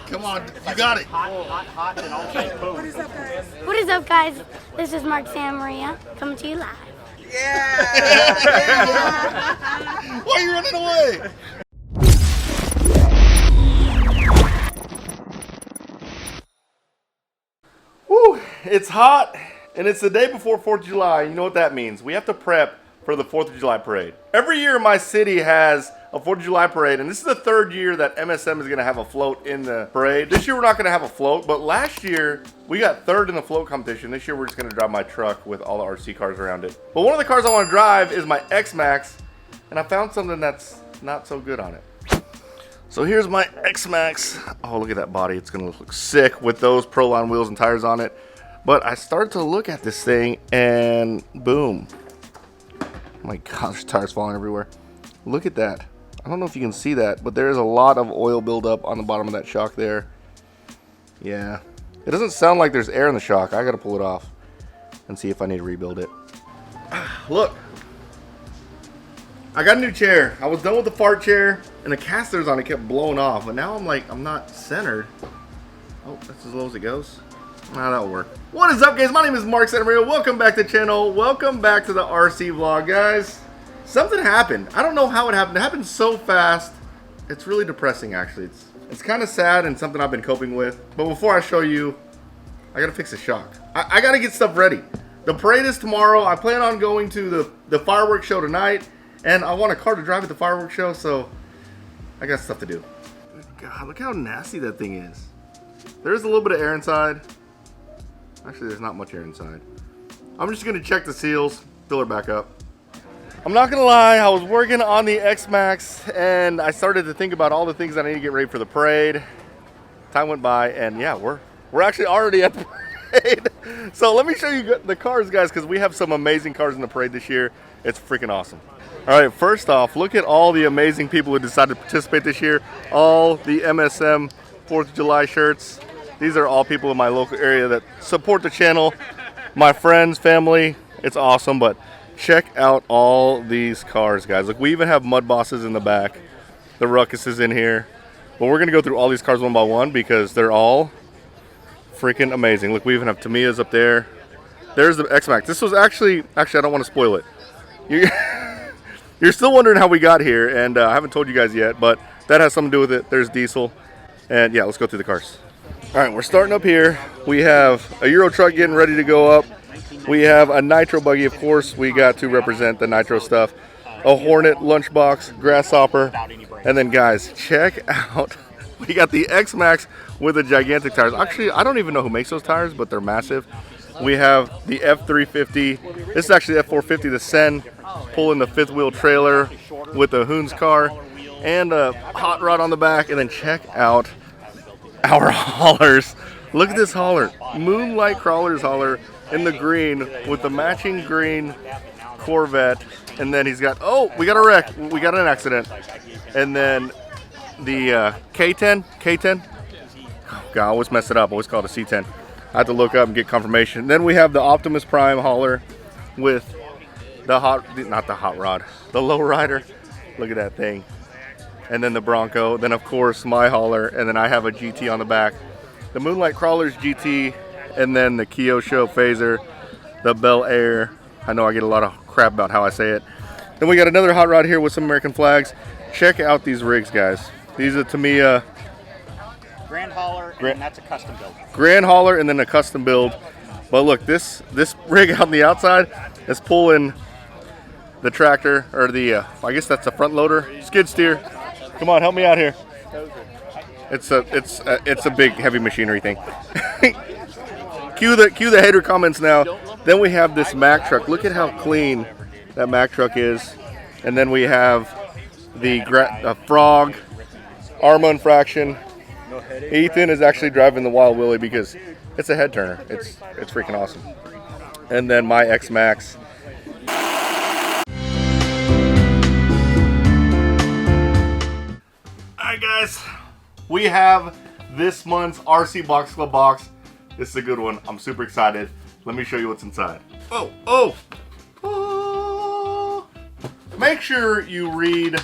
Come on, you got it. Hot, and all type food. What is up, guys? What is up, guys? This is Mark Santa Maria coming to you live. Yeah! Why are you running away? Woo! It's hot, and it's the day before 4th of July. You know what that means. We have to prep for the 4th of July parade. Every year my city has a 4th of July parade, and this is the 3rd year that MSM is going to have a float in the parade. This year we're not going to have a float, but last year we got 3rd in the float competition. This year we're just going to drive my truck with all the RC cars around it. But one of the cars I want to drive is my X-Maxx, and I found something that's not so good on it. So here's my X-Maxx. Oh, look at that body. It's going to look sick with those Proline wheels and tires on it. But I started to look at this thing, and boom. Oh my God, there's tires falling everywhere. Look at that. I don't know if you can see that, but there's a lot of oil buildup on the bottom of that shock there. Yeah. It doesn't sound like there's air in the shock. I gotta pull it off and see if I need to rebuild it. Look. I got a new chair. I was done with the fart chair, and the casters on it kept blowing off, but now I'm not centered. Oh, that's as low as it goes. Nah, that'll work. What is up, guys? My name is Mark Santa Maria. Welcome back to the channel. Welcome back to the RC vlog, guys. Something happened. I don't know how it happened. It happened so fast. It's really depressing, actually. It's kind of sad and something I've been coping with. But before I show you, I gotta fix the shock. I gotta get stuff ready. The parade is tomorrow. I plan on going to the fireworks show tonight, and I want a car to drive at the fireworks show, so I got stuff to do. God, look how nasty that thing is. There's a little bit of air inside. Actually, there's not much air inside. I'm just gonna check the seals, fill her back up. I'm not gonna lie, I was working on the X-Maxx and I started to think about all the things that I need to get ready for the parade. Time went by, and yeah, we're actually already at the parade. So let me show you the cars, guys, because we have some amazing cars in the parade this year. It's freaking awesome. All right, first off, look at all the amazing people who decided to participate this year. All the MSM 4th of July shirts. These are all people in my local area that support the channel. My friends, family, it's awesome, but check out all these cars, guys. Look, we even have Mud Bosses in the back. The Ruckus is in here. But we're gonna go through all these cars one by one because they're all freaking amazing. Look, we even have Tamiya's up there. There's the X-Maxx. This was actually, I don't want to spoil it. You're still wondering how we got here, and I haven't told you guys yet, but that has something to do with it. There's Diesel. And yeah, let's go through the cars. All right, we're starting up here. We have a Euro truck getting ready to go up. We have a Nitro buggy, of course. We got to represent the Nitro stuff. A Hornet lunchbox, Grasshopper. And then, guys, check out. We got the X-Maxx with the gigantic tires. Actually, I don't even know who makes those tires, but they're massive. We have the F350. This is actually the F450, the Sen, pulling the 5th wheel trailer with the Hoons car and a hot rod on the back. And then check out our haulers. Look at this hauler. Moonlight Crawlers hauler in the green with the matching green Corvette. And then he's got, oh, we got a wreck. We got an accident. And then the K10. Oh, God, I always mess it up. I always call it a C10. I have to look up and get confirmation. Then we have the Optimus Prime hauler with the not the hot rod, the lowrider. Look at that thing. And then the Bronco. Then, of course, my hauler. And then I have a GT on the back. The Moonlight Crawlers GT. And then the Kyosho Phaser. The Bel Air. I know I get a lot of crap about how I say it. Then we got another hot rod here with some American flags. Check out these rigs, guys. These are Tamiya. Grand hauler, and that's a custom build. Grand hauler and then a custom build. But look, this rig out on the outside is pulling the tractor, or the, I guess that's a front loader, skid steer. Come on, help me out here. It's a big heavy machinery thing. Cue the hater comments now. Then we have this Mack truck. Look at how clean that Mack truck is. And then we have the Frog, Arma Infraction. Ethan is actually driving the Wild Willie because it's a head turner. It's freaking awesome. And then my X-Maxx. Alright, guys, we have this month's RC Box Club box. This is a good one. I'm super excited. Let me show you what's inside. Oh. Make sure you read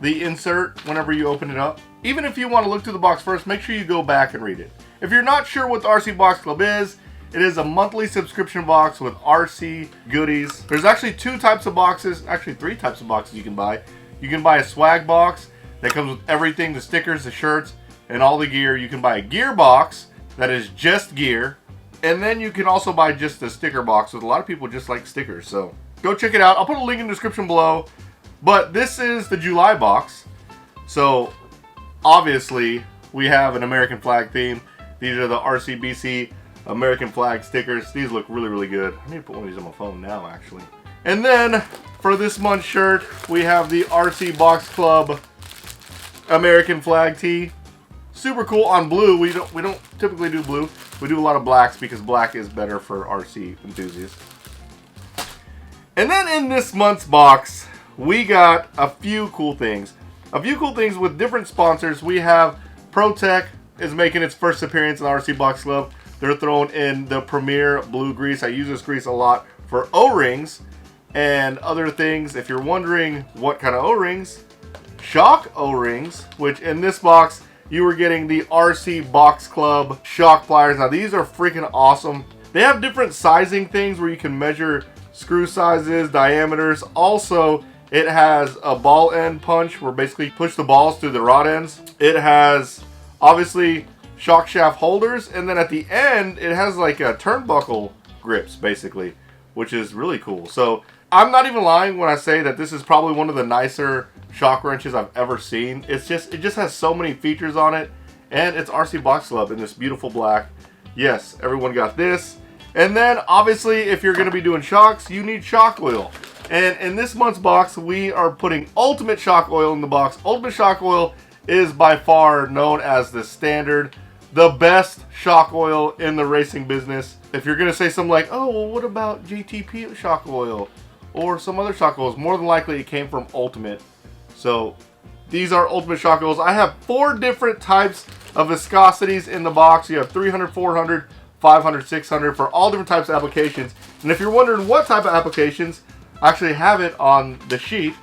the insert whenever you open it up. even if you want to look through the box first, make sure you go back and read it. If you're not sure what the RC Box Club is, it is a monthly subscription box with RC goodies. There's actually 2 types of boxes, actually 3 types of boxes you can buy. You can buy a swag box that comes with everything, the stickers, the shirts, and all the gear. You can buy a gear box that is just gear. And then you can also buy just the sticker box, with a lot of people just like stickers. So go check it out. I'll put a link in the description below. But this is the July box. So obviously we have an American flag theme. These are the RCBC American flag stickers. These look really, really good. I need to put one of these on my phone now, actually. And then for this month's shirt, we have the RC Box Club American flag tee. Super cool on blue. We don't typically do blue. We do a lot of blacks because black is better for RC enthusiasts. And then in this month's box, we got a few cool things. A few cool things with different sponsors. We have ProTech is making its first appearance in the RC Box Club. They're throwing in the Premier Blue Grease. I use this grease a lot for O-rings and other things. If you're wondering what kind of O-rings, shock O-rings, which in this box, you were getting the RC Box Club shock pliers. Now these are freaking awesome. They have different sizing things where you can measure screw sizes, diameters. Also, it has a ball end punch where basically you push the balls through the rod ends. It has obviously shock shaft holders, and then at the end it has like a turnbuckle grips basically, which is really cool. So I'm not even lying when I say that this is probably one of the nicer shock wrenches I've ever seen. It just has so many features on it, and it's RC Box Club in this beautiful black. Yes, everyone got this. And then obviously if you're going to be doing shocks, you need shock oil. And in this month's box, we are putting Ultimate Shock Oil in the box. Ultimate Shock Oil is by far known as the standard, the best shock oil in the racing business. If you're going to say something like, oh, well, what about GTP shock oil or some other shock oils? More than likely it came from Ultimate. So these are Ultimate Shock Oils. I have 4 different types of viscosities in the box. You have 300, 400, 500, 600 for all different types of applications. And if you're wondering what type of applications, I actually have it on the sheet.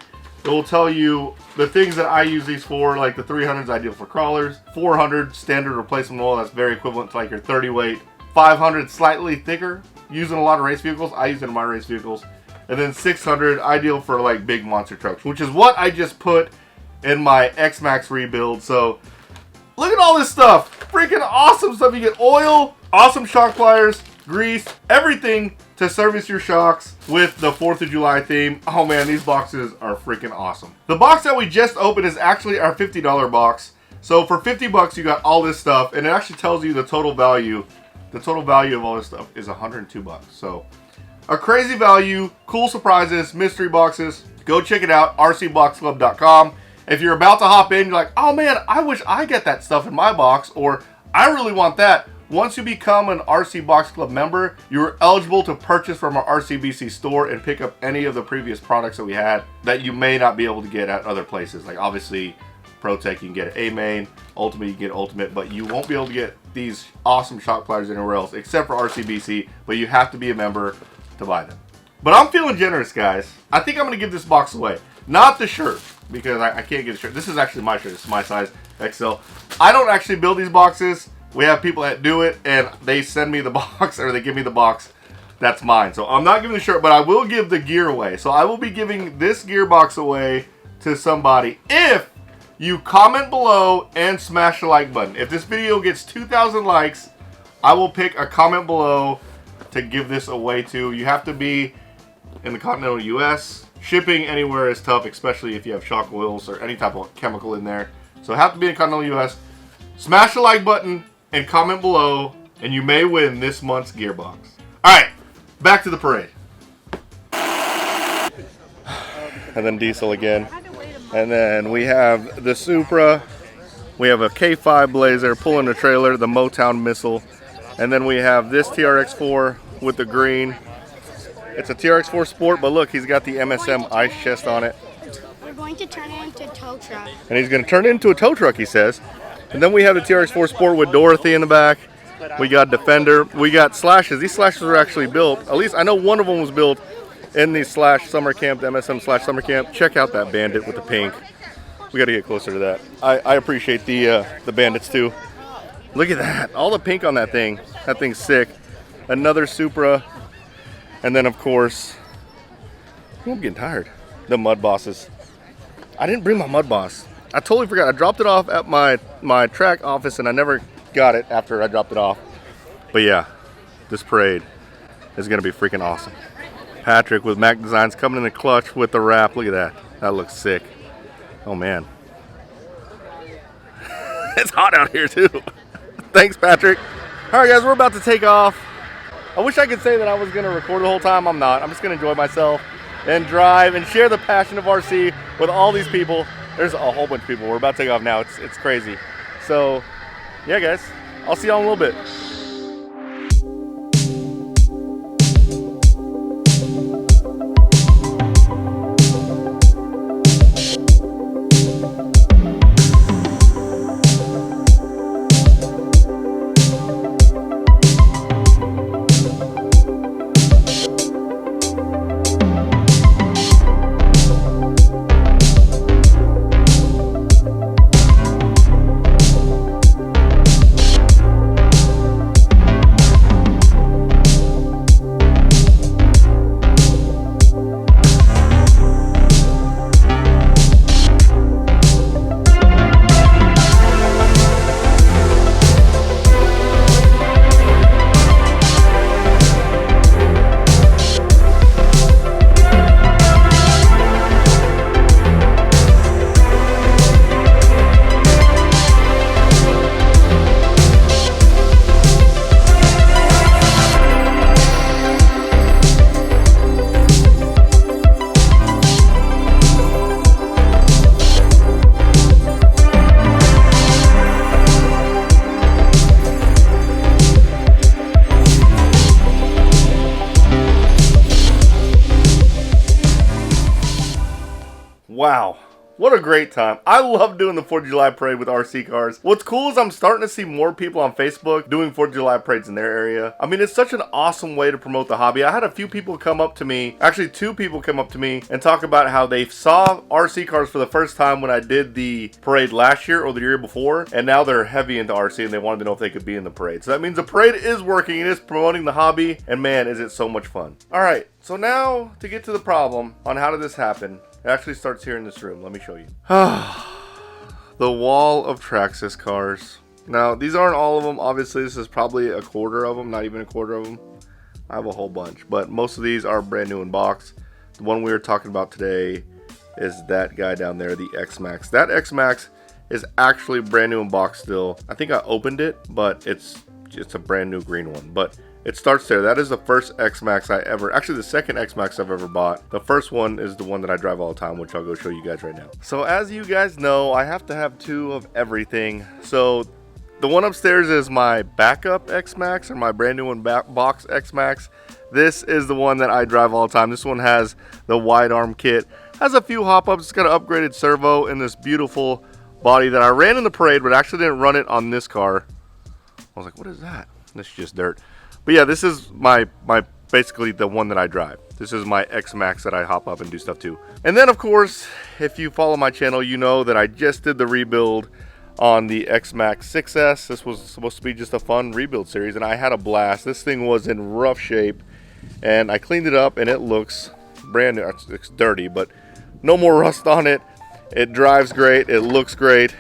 It will tell you the things that I use these for, like the 300s ideal for crawlers, 400 standard replacement oil, that's very equivalent to like your 30 weight, 500 slightly thicker, used in a lot of race vehicles. I use it in my race vehicles. And then 600 ideal for like big monster trucks, which is what I just put in my X-Maxx rebuild. So look at all this stuff. Freaking awesome stuff. You get oil, awesome shock pliers, grease, everything to service your shocks with the 4th of July theme. Oh man, these boxes are freaking awesome. The box that we just opened is actually our $50 box. So for 50 bucks, you got all this stuff, and it actually tells you the total value. The total value of all this stuff is 102 bucks. So a crazy value, cool surprises, mystery boxes. Go check it out, rcboxclub.com. If you're about to hop in, you're like, oh man, I wish I get that stuff in my box, or I really want that. Once you become an RC Box Club member, you're eligible to purchase from our RCBC store and pick up any of the previous products that we had that you may not be able to get at other places. Like obviously, ProTech, you can get A-Main, Ultimate, you can get Ultimate, but you won't be able to get these awesome shock pliers anywhere else except for RCBC, but you have to be a member to buy them. But I'm feeling generous, guys. I think I'm going to give this box away. Not the shirt, because I can't get a shirt. This is actually my shirt. It's my size, XL. I don't actually build these boxes. We have people that do it, and they send me the box, or they give me the box. That's mine. So I'm not giving the shirt, but I will give the gear away. So I will be giving this gear box away to somebody if you comment below and smash the like button. If this video gets 2,000 likes, I will pick a comment below to give this away to. You have to be in the continental US. Shipping anywhere is tough, especially if you have shock oils or any type of chemical in there. So have to be in the continental US. Smash the like button and comment below, and you may win this month's gearbox. Alright, back to the parade. And then diesel again. And then we have the Supra. We have a K5 Blazer pulling a trailer, the Motown Missile. And then we have this TRX4 with the green. It's a TRX4 Sport, but look, he's got the MSM ice chest on it. We're going to turn it into a tow truck. And he's going to turn it into a tow truck, he says. And then we have the TRX4 Sport with Dorothy in the back. We got Defender. We got Slashes. These Slashes were actually built. At least I know one of them was built in the Slash Summer Camp, the MSM Slash Summer Camp. Check out that Bandit with the pink. We got to get closer to that. I appreciate the Bandits too. Look at that. All the pink on that thing. That thing's sick. Another Supra. And then, of course, I'm getting tired. The Mud Bosses. I didn't bring my Mud Boss. I totally forgot. I dropped it off at my track office, and I never got it after I dropped it off. But yeah, this parade is going to be freaking awesome. Patrick with Mac Designs coming in the clutch with the wrap. Look at that. That looks sick. Oh, man. It's hot out here, too. Thanks, Patrick. All right, guys, we're about to take off. I wish I could say that I was going to record the whole time. I'm not. I'm just going to enjoy myself and drive and share the passion of RC with all these people. There's a whole bunch of people. We're about to take off now. It's crazy. So, yeah, guys, I'll see y'all in a little bit. Wow, what a great time. I love doing the 4th of July parade with RC cars. What's cool is I'm starting to see more people on Facebook doing 4th of July parades in their area. I mean, it's such an awesome way to promote the hobby. I had a few people come up to me, actually 2 people come up to me and talk about how they saw RC cars for the first time when I did the parade last year or the year before, and now they're heavy into RC and they wanted to know if they could be in the parade. So that means the parade is working, it is promoting the hobby, and man, is it so much fun. All right, so now to get to the problem on how did this happen. It actually starts here in this room. Let me show you. The wall of Traxxas cars. Now, these aren't all of them. Obviously, this is probably a quarter of them, not even a quarter of them. I have a whole bunch, but most of these are brand new in box. The one we were talking about today is that guy down there, the X-Maxx. That X-Maxx is actually brand new in box still. I think I opened it, but it's a brand new green one. But it starts there. That is the first X-Maxx I ever, actually the second X-Maxx I've ever bought. The first one is the one that I drive all the time, which I'll go show you guys right now. So as you guys know, I have to have 2 of everything. So the one upstairs is my backup X-Maxx, or my brand new one box X-Maxx. This is the one that I drive all the time. This one has the wide arm kit. Has a few hop-ups. It's got an upgraded servo in this beautiful body that I ran in the parade, but actually didn't run it on this car. I was like, what is that? This is just dirt. But yeah, this is my basically the one that I drive. This is my X-Maxx that I hop up and do stuff to. And then of course, if you follow my channel, you know that I just did the rebuild on the X-Maxx 6S. This was supposed to be just a fun rebuild series, and I had a blast. This thing was in rough shape, and I cleaned it up, and it looks brand new. It's dirty, but no more rust on it. It drives great. It looks great.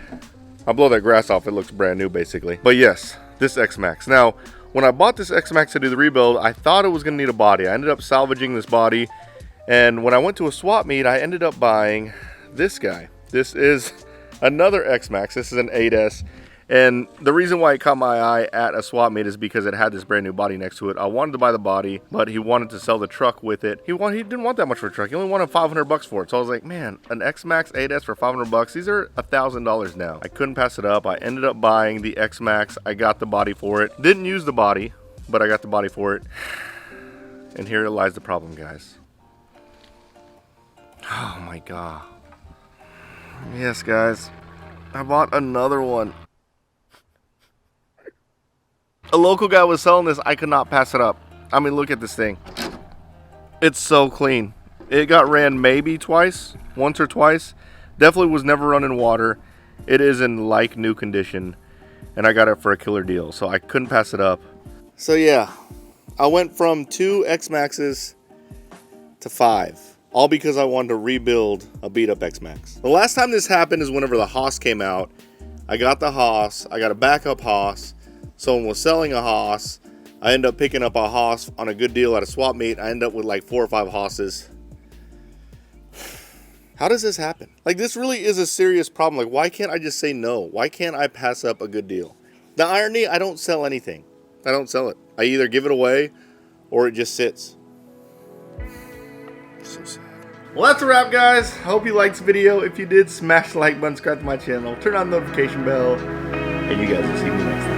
I'll blow that grass off. It looks brand new, basically. But yes, this X-Maxx. Now, when I bought this X-Maxx to do the rebuild, I thought it was going to need a body. I ended up salvaging this body, and when I went to a swap meet, I ended up buying this guy. This is another X-Maxx. This is an 8S, and the reason why it caught my eye at a swap meet is because it had this brand new body next to it. I wanted to buy the body, but he wanted to sell the truck with it. He didn't want that much for a truck. He only wanted $500 for it. So I was like, man, an X-Maxx 8S for $500. These are $1,000 now. I couldn't pass it up. I ended up buying the X-Maxx. I got the body for it. Didn't use the body, but I got the body for it. And here lies the problem, guys. Oh my God. Yes, guys. I bought another one. A local guy was selling this. I could not pass it up. I mean, look at this thing. It's so clean. It got ran maybe once or twice. Definitely was never running water. It is in like new condition, and I got it for a killer deal, so I couldn't pass it up. So yeah, I went from 2 X-Maxes to 5, all because I wanted to rebuild a beat up X-Maxx. The last time this happened is whenever the Haas came out. I got the Haas, I got a backup Haas, someone was selling a Haas, I ended up picking up a Haas on a good deal at a swap meet. I ended up with like 4 or 5 Haas's. How does this happen? Like, this really is a serious problem. Like, why can't I just say no? Why can't I pass up a good deal? The irony, I don't sell anything. I don't sell it. I either give it away or it just sits. So sad. Well, that's a wrap, guys. I hope you liked this video. If you did, smash the like button, subscribe to my channel, turn on the notification bell, and you guys will see me next time.